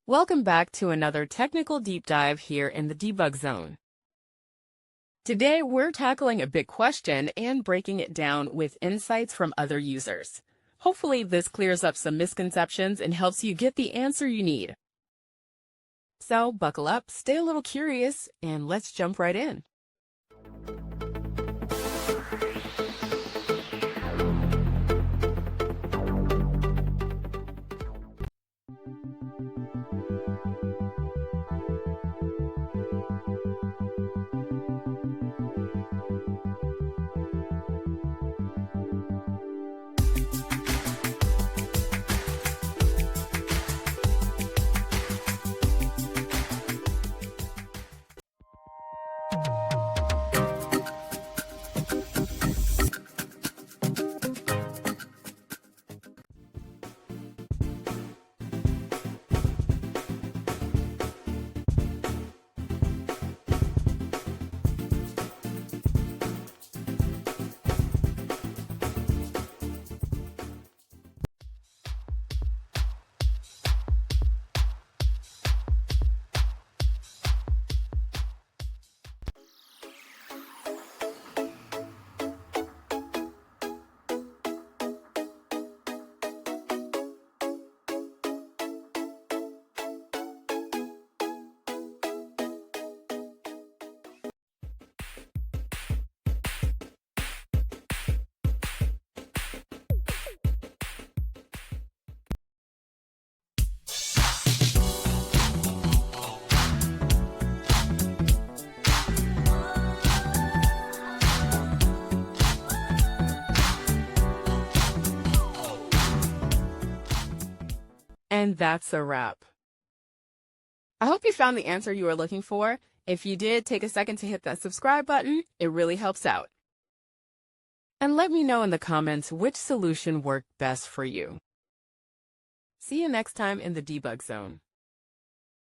Welcome back to another technical deep dive here in the debug zone. Today, we're tackling a big question and breaking it down with insights from other users. Hopefully, this clears up some misconceptions and helps you get the answer you need. So, buckle up, stay a little curious, and let's jump right in. And that's a wrap. I hope you found the answer you were looking for. If you did, take a second to hit that subscribe button. It really helps out. And let me know in the comments which solution worked best for you. See you next time in the debug zone.